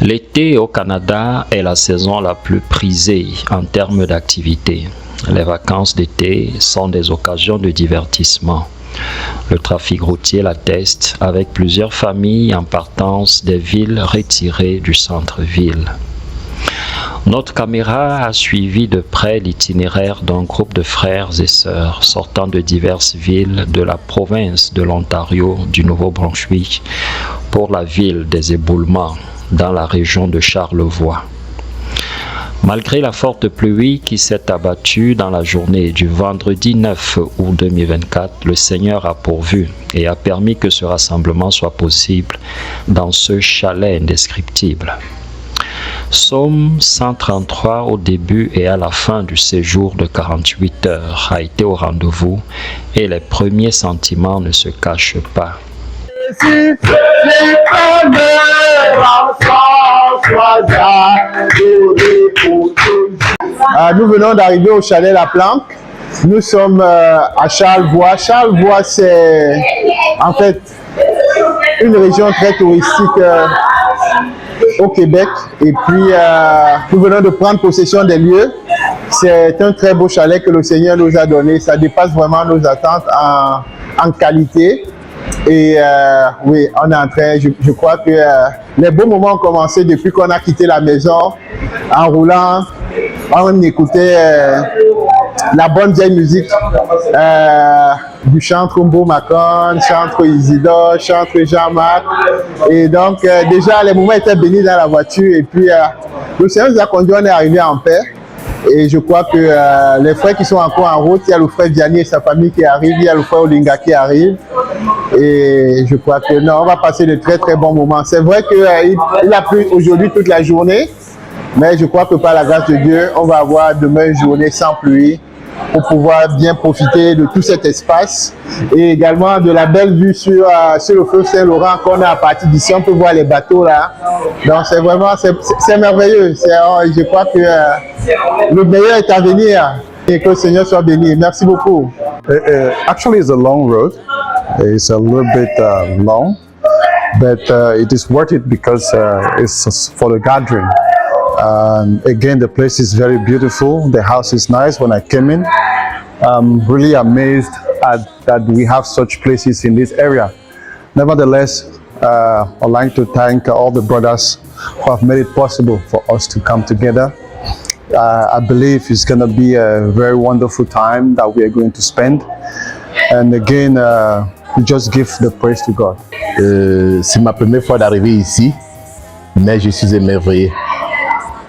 L'été au Canada est la saison la plus prisée en termes d'activité. Les vacances d'été sont des occasions de divertissement. Le trafic routier l'atteste avec plusieurs familles en partance des villes retirées du centre-ville. Notre caméra a suivi de près l'itinéraire d'un groupe de frères et sœurs sortant de diverses villes de la province de l'Ontario, du Nouveau-Brunswick, pour la ville des Éboulements, dans la région de Charlevoix. Malgré la forte pluie qui s'est abattue dans la journée du vendredi 9 août 2024, le Seigneur a pourvu et a permis que ce rassemblement soit possible dans ce chalet indescriptible. Psaume 133 au début et à la fin du séjour de 48 heures a été au rendez-vous et les premiers sentiments ne se cachent pas. Nous venons d'arriver au chalet La Planque. Nous sommes à Charlevoix. Charlevoix, c'est en fait une région très touristique au Québec. Et puis, nous venons de prendre possession des lieux. C'est un très beau chalet que le Seigneur nous a donné. Ça dépasse vraiment nos attentes en qualité. Et oui, on est en train, je crois que les beaux moments ont commencé depuis qu'on a quitté la maison. En roulant, on écoutait la bonne vieille musique du chantre Mbo Macon, chantre Isidore, chantre Jean-Marc. Et donc, déjà, les moments étaient bénis dans la voiture. Et puis, le Seigneur nous a conduits, on est arrivé en paix. Et je crois que les frères qui sont encore en route, il y a le frère Vianney et sa famille qui arrive, il y a le frère Olinga qui arrive. Et je crois que non, on va passer de très très bons moments. C'est vrai qu'il a plu aujourd'hui toute la journée, mais je crois que par la grâce de Dieu, on va avoir demain une journée sans pluie pour pouvoir bien profiter de tout cet espace et également de la belle vue sur le fleuve Saint-Laurent qu'on a à partir d'ici. On peut voir les bateaux là. Donc c'est vraiment, c'est merveilleux. Je crois que le meilleur est à venir et que le Seigneur soit béni. Merci beaucoup. Actually, it's a long road. It's a little bit long, but it is worth it because it's for the gathering. Again, the place is very beautiful. The house is nice. When I came in, I'm really amazed that we have such places in this area. Nevertheless, I'd like to thank all the brothers who have made it possible for us to come together. I believe it's going to be a very wonderful time that we are going to spend. And again, we just give the praise to God. C'est ma première fois d'arriver ici, mais je suis émerveillé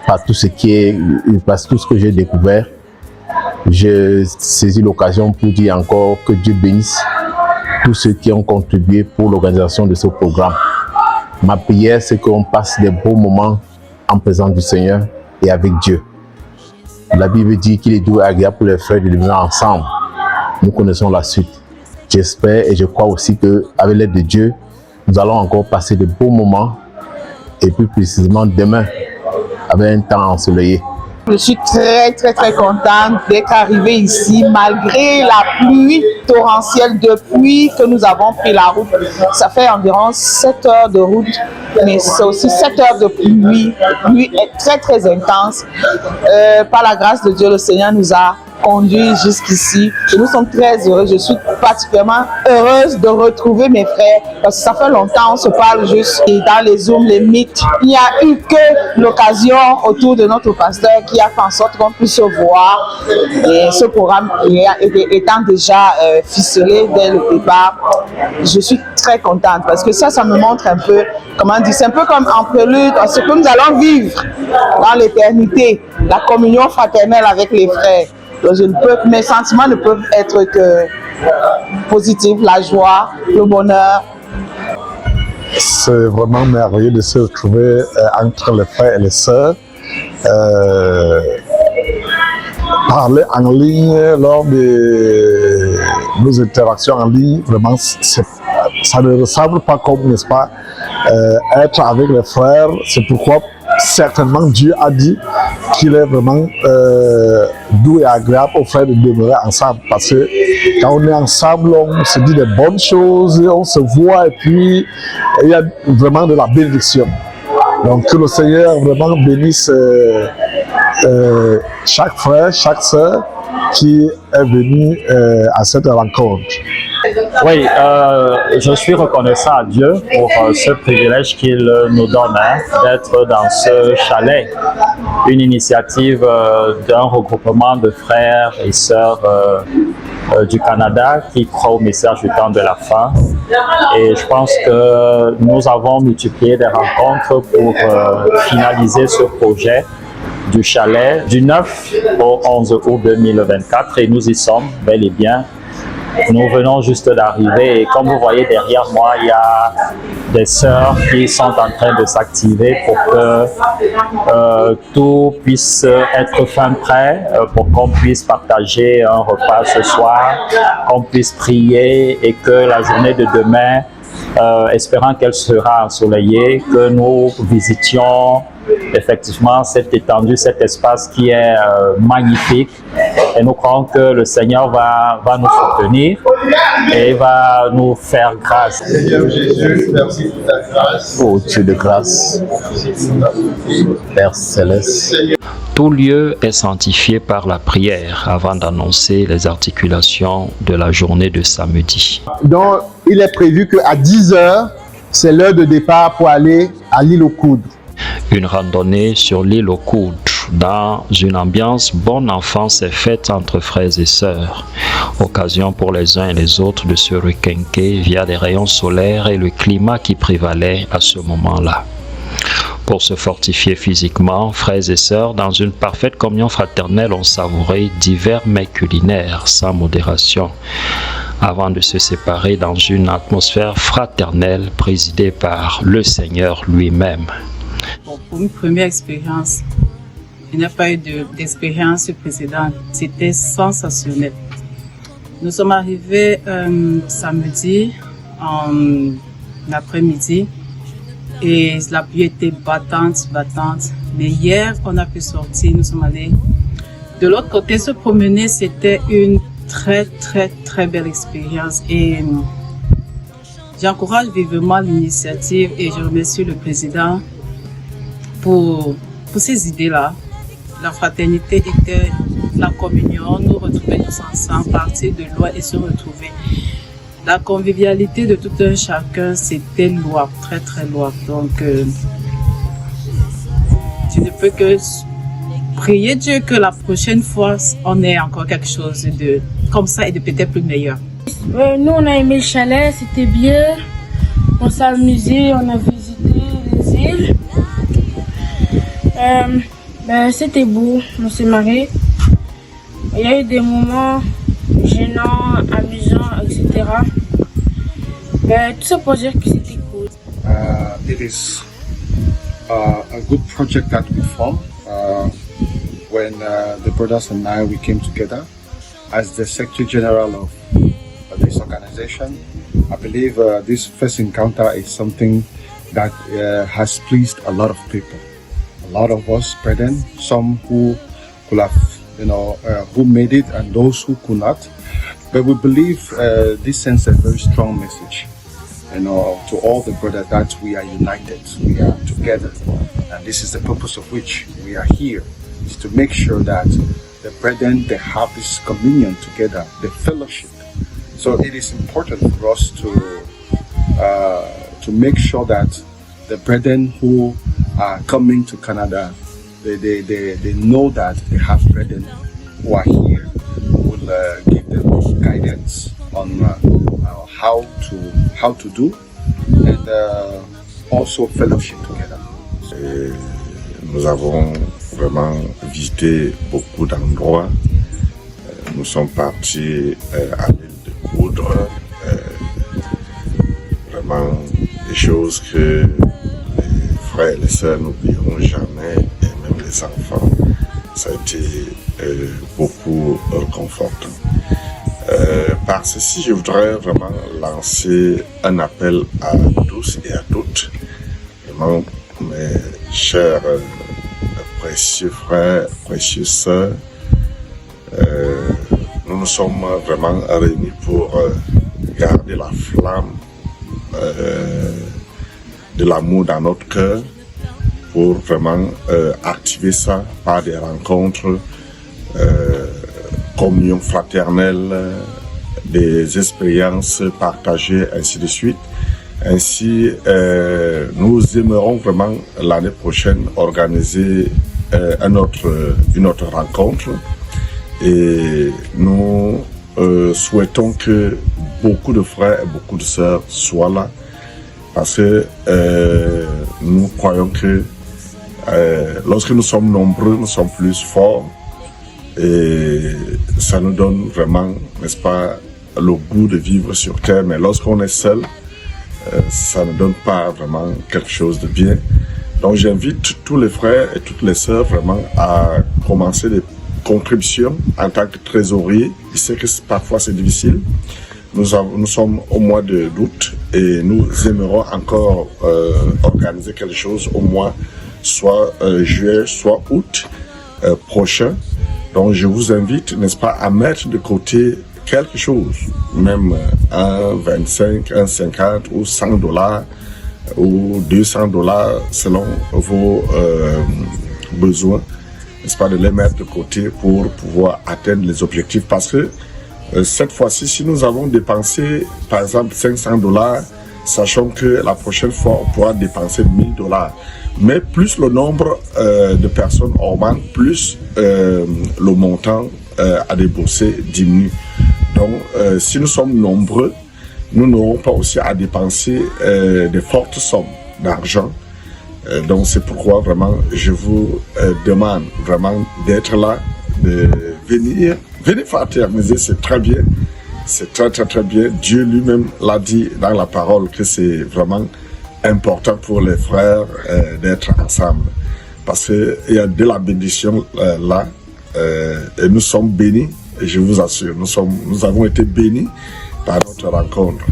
par tout ce que j'ai découvert. Je saisis l'occasion pour dire encore que Dieu bénisse tous ceux qui ont contribué pour l'organisation de ce programme. Ma prière, c'est qu'on passe des beaux moments en présence du Seigneur et avec Dieu. La Bible dit qu'il est doux et agréable pour les frères de venir ensemble. Nous connaissons la suite. J'espère et je crois aussi qu'avec l'aide de Dieu, nous allons encore passer de beaux moments et plus précisément demain, avec un temps ensoleillé. Je suis très contente d'être arrivée ici malgré la pluie torrentielle depuis que nous avons pris la route. Ça fait environ 7 heures de route, mais c'est aussi 7 heures de pluie. La pluie est très intense. Par la grâce de Dieu, le Seigneur nous a conduits jusqu'ici et nous sommes très heureux. Je suis particulièrement heureuse de retrouver mes frères parce que ça fait longtemps on se parle juste et dans les Zooms, les mythes. Il n'y a eu que l'occasion autour de notre pasteur qui a fait en sorte qu'on puisse se voir et ce programme étant déjà ficelé dès le départ. Je suis très contente parce que ça me montre un peu, comment dire, c'est un peu comme en prélude à ce que nous allons vivre dans l'éternité, la communion fraternelle avec les frères. Donc mes sentiments ne peuvent être que positifs, la joie, le bonheur. C'est vraiment merveilleux de se retrouver entre les frères et les sœurs. Parler en ligne lors de nos interactions en ligne, vraiment, ça ne ressemble pas comme, n'est-ce pas, être avec les frères. C'est pourquoi certainement Dieu a dit qu'il est vraiment doux et agréable aux frères de demeurer ensemble, parce que quand on est ensemble, on se dit des bonnes choses, on se voit et puis il y a vraiment de la bénédiction. Donc que le Seigneur vraiment bénisse chaque frère, chaque sœur qui est venu à cette rencontre. Oui, je suis reconnaissant à Dieu pour ce privilège qu'il nous donne d'être dans ce chalet, une initiative d'un regroupement de frères et sœurs du Canada qui croient au message du temps de la fin. Et je pense que nous avons multiplié des rencontres pour finaliser ce projet du chalet du 9 au 11 août 2024 et nous y sommes bel et bien. Nous venons juste d'arriver et comme vous voyez derrière moi, il y a des sœurs qui sont en train de s'activer pour que tout puisse être fin prêt, pour qu'on puisse partager un repas ce soir, qu'on puisse prier et que la journée de demain, espérant qu'elle sera ensoleillée, que nous visitions effectivement cette étendue, cet espace qui est magnifique. Et nous croyons que le Seigneur va nous soutenir et va nous faire grâce. Seigneur Jésus, merci pour ta grâce. Ô Dieu de grâce, Père céleste. Tout lieu est sanctifié par la prière avant d'annoncer les articulations de la journée de samedi. Donc, il est prévu qu'à 10 h, c'est l'heure de départ pour aller à l'île aux Coudes. Une randonnée sur l'île aux Coudes dans une ambiance bonne enfance est faite entre frères et sœurs. Occasion pour les uns et les autres de se requinquer via des rayons solaires et le climat qui prévalait à ce moment-là. Pour se fortifier physiquement, frères et sœurs, dans une parfaite communion fraternelle, ont savouré divers mets culinaires sans modération, avant de se séparer dans une atmosphère fraternelle présidée par le Seigneur lui-même. Bon, pour une première expérience, il n'y a pas eu d'expérience précédente. C'était sensationnel. Nous sommes arrivés samedi en après-midi et la pluie était battante. Mais hier, on a pu sortir, nous sommes allés de l'autre côté se promener. C'était une très belle expérience et j'encourage vivement l'initiative et je remercie le président pour ces idées-là. La fraternité était la communion, nous retrouver tous ensemble, partir de loin et se retrouver. La convivialité de tout un chacun, c'était louable, très louable. Donc, tu ne peux que prier Dieu que la prochaine fois, on ait encore quelque chose de comme ça et de peut-être plus meilleur. Nous, on a aimé le chalet, c'était bien. On s'est amusé, on a visité les îles. C'était beau, on s'est marré. Il y a eu des moments gênants, amusants, etc. Tout ça pour dire que c'était cool. It is a good project that we formed when the brothers and we came together as the Secretary General of this organization. I believe this first encounter is something that has pleased a lot of people. A lot of us brethren, some who could have, who made it and those who could not. But we believe this sends a very strong message, to all the brothers that we are united, we are together. And this is the purpose of which we are here, is to make sure that the brethren, they have this communion together, the fellowship. So it is important for us to make sure that the brethren who are coming to Canada, they know that they have brethren who are here, who will give them guidance on how to do, and also fellowship together. Et nous avons vraiment visité beaucoup d'endroits. Nous sommes partis à l'île de Coudre, vraiment des choses que les frères et les sœurs n'oublieront jamais, et même les enfants. Ça a été beaucoup réconfortant. Par ceci, je voudrais vraiment lancer un appel à tous et à toutes, vraiment mes chers précieux frères, précieuses sœurs. Nous nous sommes vraiment réunis pour garder la flamme de l'amour dans notre cœur pour vraiment activer ça par des rencontres, communion fraternelle, des expériences partagées, ainsi de suite. Ainsi, nous aimerons vraiment l'année prochaine organiser une autre rencontre et nous souhaitons que beaucoup de frères et beaucoup de sœurs soient là parce que nous croyons que lorsque nous sommes nombreux, nous sommes plus forts et ça nous donne vraiment, n'est-ce pas, le goût de vivre sur terre, mais lorsqu'on est seul, ça ne donne pas vraiment quelque chose de bien. Donc j'invite tous les frères et toutes les sœurs vraiment à commencer des contributions en tant que trésorier. Je sais que parfois c'est difficile. Nous sommes au mois d'août et nous aimerons encore organiser quelque chose au mois soit juillet, soit août prochain. Donc je vous invite, n'est-ce pas, à mettre de côté quelque chose, même un 25, un 50 ou $100 ou $200 selon vos besoins, n'est-ce pas, de les mettre de côté pour pouvoir atteindre les objectifs. Parce que cette fois-ci, si nous avons dépensé par exemple $500, sachant que la prochaine fois on pourra dépenser $1000. Mais plus le nombre de personnes augmente, plus le montant à débourser diminue. Donc, si nous sommes nombreux, nous n'aurons pas aussi à dépenser de fortes sommes d'argent. Donc, c'est pourquoi vraiment, je vous demande vraiment d'être là, de venir fraterniser, c'est très bien. C'est très, très, très bien. Dieu lui-même l'a dit dans la parole que c'est vraiment important pour les frères d'être ensemble. Parce qu'il y a de la bénédiction là, et nous sommes bénis. Et je vous assure, nous avons été bénis par notre rencontre.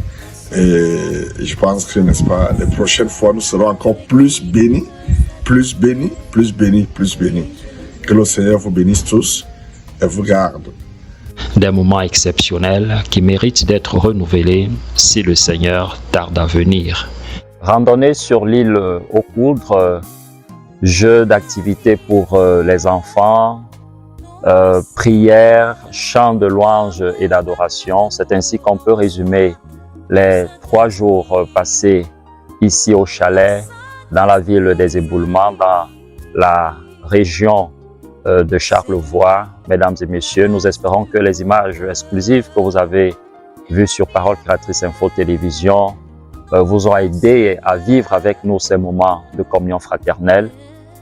Et je pense que, n'est-ce pas, les prochaines fois, nous serons encore plus bénis, plus bénis, plus bénis, plus bénis. Que le Seigneur vous bénisse tous et vous garde. Des moments exceptionnels qui méritent d'être renouvelés si le Seigneur tarde à venir. Randonnée sur l'île aux Coudres, jeux d'activités pour les enfants, prières, chants de louange et d'adoration. C'est ainsi qu'on peut résumer les 3 jours passés ici au chalet, dans la ville des Éboulements, dans la région de Charlevoix. Mesdames et messieurs, nous espérons que les images exclusives que vous avez vues sur Parole Créatrice Info Télévision vous ont aidé à vivre avec nous ces moments de communion fraternelle.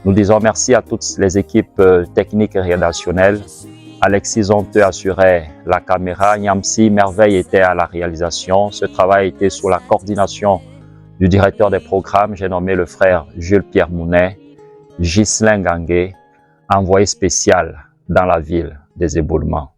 Nous disons merci à toutes les équipes techniques et rédactionnelles. Alexis Zonteux assurait la caméra, Nyamsi Merveille était à la réalisation. Ce travail était sous la coordination du directeur des programmes, j'ai nommé le frère Jules-Pierre Mounet, Ghislain Gangué, envoyé spécial dans la ville des Éboulements.